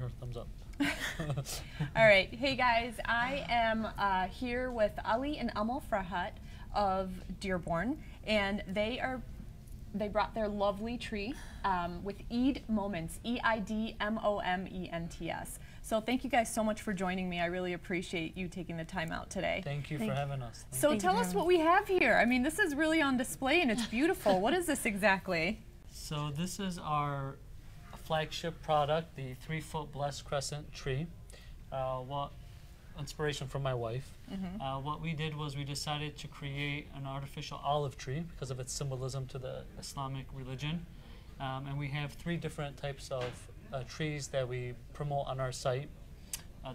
her thumbs up. All right. Hey, guys. I am here with Ali and Amal Frahat of Dearborn, and they brought their lovely tree with Eid Moments, EIDMOMENTS. So thank you guys so much for joining me. I really appreciate you taking the time out today. Thank you for having us. So tell us what we have here. I mean, this is really on display and it's beautiful. What is this exactly? So this is our flagship product, the 3-foot blessed crescent tree. Inspiration from my wife. What we did was we decided to create an artificial olive tree because of its symbolism to the Islamic religion. And we have 3 different types of trees that we promote on our site.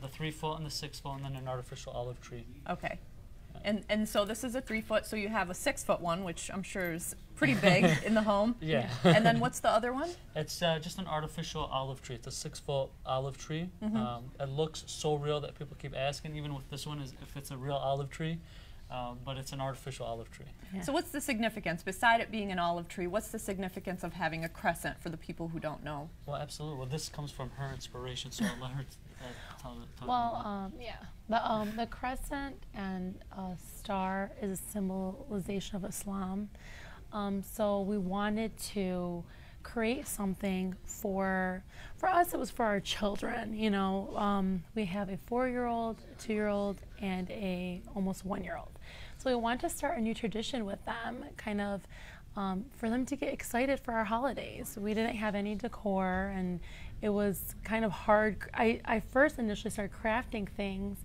The 3-foot and the 6-foot, and then an artificial olive tree. Okay. And so this is a 3-foot, so you have a 6-foot one, which I'm sure is pretty big in the home. Yeah. And then what's the other one? It's just an artificial olive tree. It's a 6-foot olive tree. It looks so real that people keep asking, even with this one, is if it's a real olive tree. But it's an artificial olive tree. Yeah. So what's the significance, beside it being an olive tree, what's the significance of having a crescent for the people who don't know? Well, absolutely. Well, this comes from her inspiration, so I'll let her talk about it. Yeah. The crescent and star is a symbolization of Islam. So we wanted to create something for us. It was for our children. You know, we have a 4-year-old, a 2-year-old, and a almost 1-year-old. So we want to start a new tradition with them, kind of for them to get excited for our holidays. We didn't have any decor, and it was kind of hard. I first initially started crafting things,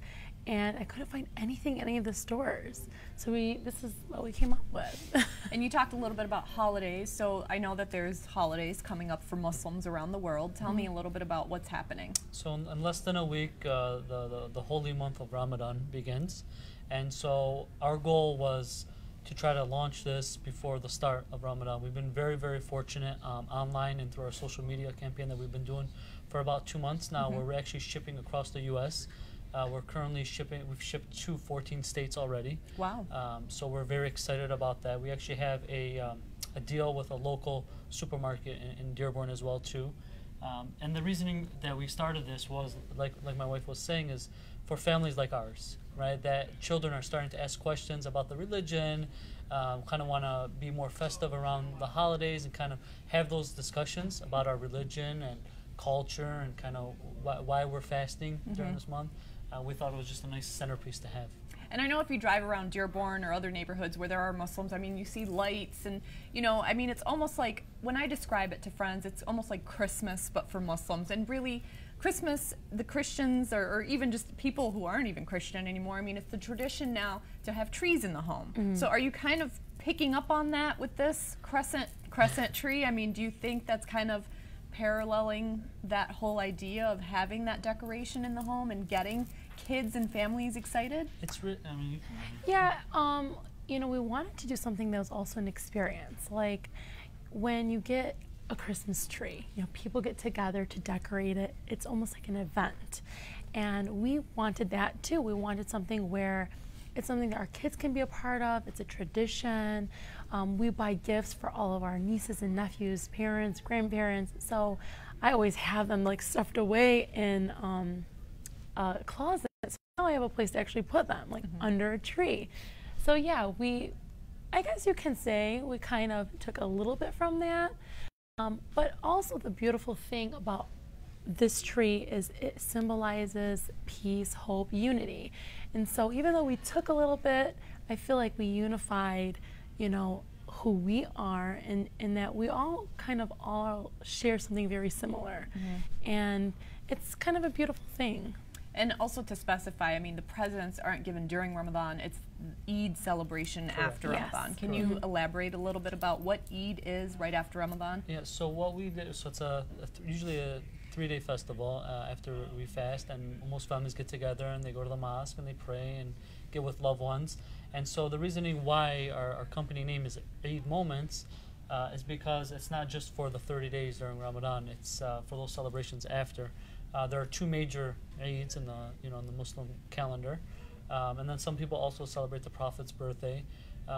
and I couldn't find anything in any of the stores. So this is what we came up with. And you talked a little bit about holidays. So I know that there's holidays coming up for Muslims around the world. Tell me a little bit about what's happening. So in less than a week, the holy month of Ramadan begins. And so our goal was to try to launch this before the start of Ramadan. We've been very, very fortunate online and through our social media campaign that we've been doing for about 2 months now, where we're actually shipping across the U.S. We're currently shipping, we've shipped to 14 states already. Wow. So we're very excited about that. We actually have a deal with a local supermarket in Dearborn as well too. And the reasoning that we started this was, like my wife was saying, is for families like ours, right? That children are starting to ask questions about the religion, kind of want to be more festive around the holidays and kind of have those discussions about our religion and culture and kind of why we're fasting during this month. We thought it was just a nice centerpiece to have. And I know if you drive around Dearborn or other neighborhoods where there are Muslims, I mean, you see lights and, you know, I mean, it's almost like, when I describe it to friends, it's almost like Christmas, but for Muslims. And really, Christmas, the Christians, or even just people who aren't even Christian anymore, I mean, it's the tradition now to have trees in the home. So are you kind of picking up on that with this crescent tree? I mean, do you think that's kind of paralleling that whole idea of having that decoration in the home and getting kids and families excited? I mean, yeah, you know, we wanted to do something that was also an experience. Like when you get a Christmas tree, you know, people get together to decorate it. It's almost like an event. And we wanted that too. We wanted something where it's something that our kids can be a part of. It's a tradition. We buy gifts for all of our nieces and nephews, parents, grandparents. So I always have them like stuffed away in a closet. So now I have a place to actually put them, like under a tree. So yeah, I guess you can say we kind of took a little bit from that. But also the beautiful thing about this tree is it symbolizes peace, hope, unity. And so even though we took a little bit, I feel like we unified, you know, who we are, in that we all kind of all share something very similar. And it's kind of a beautiful thing. And also to specify, I mean, the presents aren't given during Ramadan, it's Eid celebration after Ramadan. Can you elaborate a little bit about what Eid is right after Ramadan? Yeah, so what we did, so it's usually a 3-day festival after we fast, and most families get together and they go to the mosque and they pray and get with loved ones. And so the reasoning why our company name is Eid Moments is because it's not just for the 30 days during Ramadan, it's for those celebrations after. There are 2 major Eids in the Muslim calendar, and then some people also celebrate the Prophet's birthday.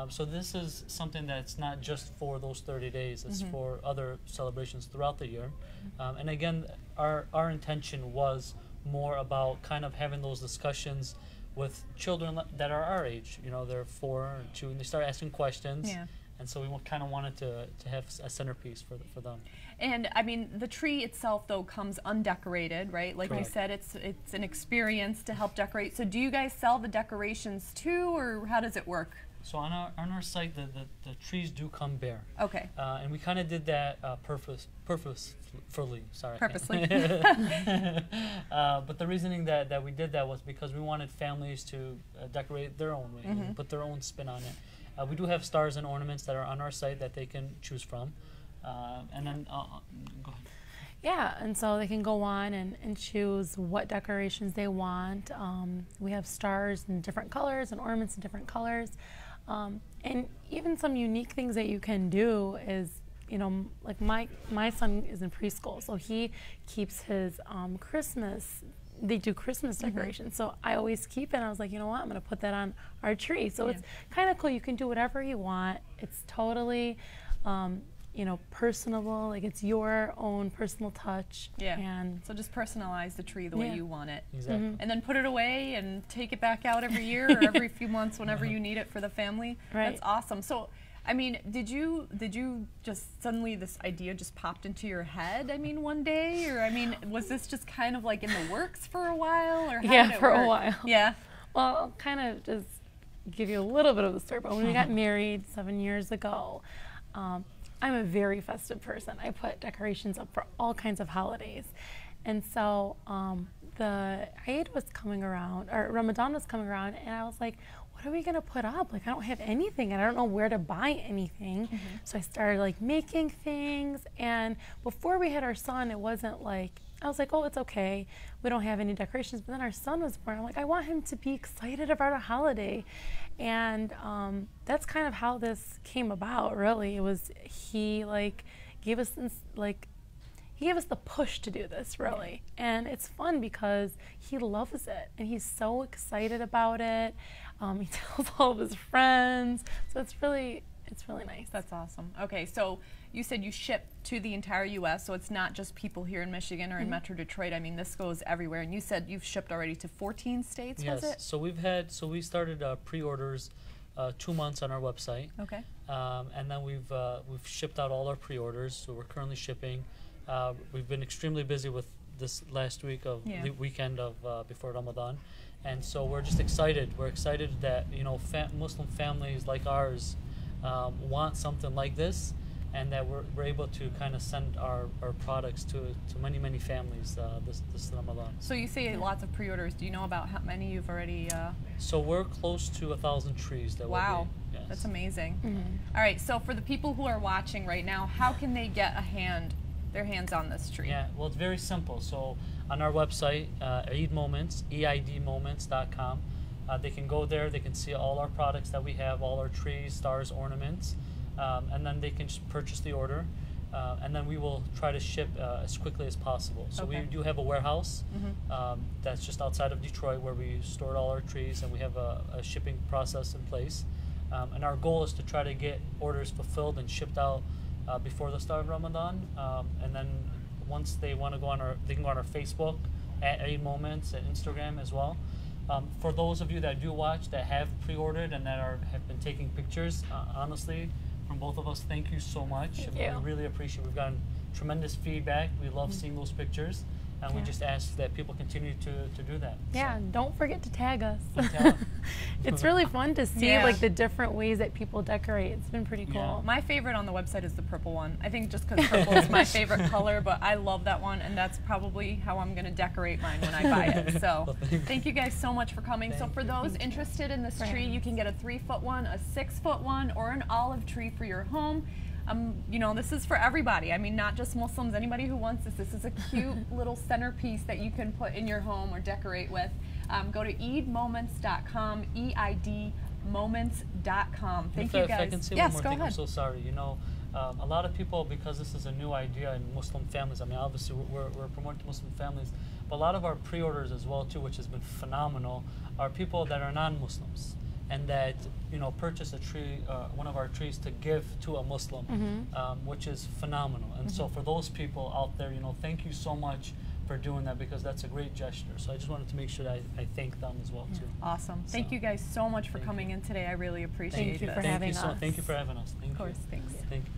So this is something that's not just for those 30 days, it's for other celebrations throughout the year. And again, our intention was more about kind of having those discussions with children that are our age. You know, they're 4 and 2, and they start asking questions. Yeah. And so we kind of wanted to have a centerpiece for them. And I mean, the tree itself though comes undecorated, right? Like Correct. you said, it's an experience to help decorate. So do you guys sell the decorations too, or how does it work? So on our site, the trees do come bare. Okay. And we kind of did that purposefully. Sorry. Purposely. But the reasoning that we did that was because we wanted families to decorate their own way, and put their own spin on it. We do have stars and ornaments that are on our site that they can choose from. And then, go ahead. Yeah, and so they can go on and choose what decorations they want. We have stars in different colors and ornaments in different colors. And even some unique things that you can do is, you know, like my son is in preschool, so he keeps his Christmas, they do Christmas decorations. So I always keep it, and I was like, you know what, I'm going to put that on our tree. So it's kind of cool. You can do whatever you want. It's totally, you know, personable. Like, it's your own personal touch. Yeah. And so just personalize the tree the way you want it. Exactly. And then put it away and take it back out every year or every few months whenever you need it for the family. Right. That's awesome. So, I mean, did you just suddenly this idea just popped into your head? I mean, one day, or I mean, was this just kind of like in the works for a while, or how yeah, did it for work? a while. Yeah. Well, I'll kind of just give you a little bit of the story. But when we got married 7 years ago, I'm a very festive person. I put decorations up for all kinds of holidays. And so the Eid was coming around, or Ramadan was coming around, and I was like, what are we going to put up? Like, I don't have anything, and I don't know where to buy anything. So I started like making things, and before we had our son, it wasn't like, I was like, oh, it's okay, we don't have any decorations. But then our son was born. I'm like, I want him to be excited about a holiday. And that's kind of how this came about, really. It was, he like gave us this, like, he gave us the push to do this, really. And it's fun because he loves it, and he's so excited about it. He tells all of his friends, so it's really nice. That's awesome. Okay, so you said you ship to the entire U.S., so it's not just people here in Michigan or in Metro Detroit. I mean, this goes everywhere. And you said you've shipped already to 14 states, Yes. was it? So we started pre-orders 2 months on our website. Okay. And then we've shipped out all our pre-orders. So we're currently shipping. We've been extremely busy with this last week of the weekend of before Ramadan. And so we're just excited. We're excited that, you know, Muslim families like ours want something like this, and that we're able to kind of send our products to many, many families this Ramadan. So you say lots of pre-orders. Do you know about how many you've already? So we're close to 1,000 trees that Wow, will be. Yes. that's amazing. All right, so for the people who are watching right now, how can they get their hands on this tree? Yeah, well, it's very simple. So on our website, Eid Moments, eidmoments.com, they can go there, they can see all our products that we have, all our trees, stars, ornaments, and then they can just purchase the order, and then we will try to ship as quickly as possible. So we do have a warehouse that's just outside of Detroit where we store all our trees, and we have a shipping process in place. And our goal is to try to get orders fulfilled and shipped out before the start of Ramadan, and then once they want to go on they can go on our Facebook at Eid Moments and Instagram as well. For those of you that do watch that have pre-ordered and that have been taking pictures, honestly, from both of us, thank you so much. We really appreciate it. We've gotten tremendous feedback. We love seeing those pictures, and we just ask that people continue to do that. Yeah, don't forget to tag us. So. It's really fun to see like the different ways that people decorate. It's been pretty cool. Yeah. My favorite on the website is the purple one. I think just because purple is my favorite color, but I love that one, and that's probably how I'm going to decorate mine when I buy it. So Well, thank you guys so much for coming. So for those interested in this tree, you can get a 3-foot one, a 6-foot one, or an olive tree for your home. You know, this is for everybody. I mean, not just Muslims, anybody who wants this. This is a cute little centerpiece that you can put in your home or decorate with. Go to eidmoments.com, eidmoments.com. Thank you guys. If I can say yes, one go more thing, ahead. I'm so sorry. You know, a lot of people, because this is a new idea in Muslim families, I mean, obviously we're promoting Muslim families, but a lot of our pre-orders as well, too, which has been phenomenal, are people that are non-Muslims, and that, you know, purchase a tree, one of our trees to give to a Muslim, which is phenomenal. And so for those people out there, you know, thank you so much for doing that, because that's a great gesture. So I just wanted to make sure that I thank them as well too. Awesome. Thank So, you guys so much for thank coming you. in today. I really appreciate Thank you this. for having us. Thank you for having us. Thank Of course, you. thanks. Thank you.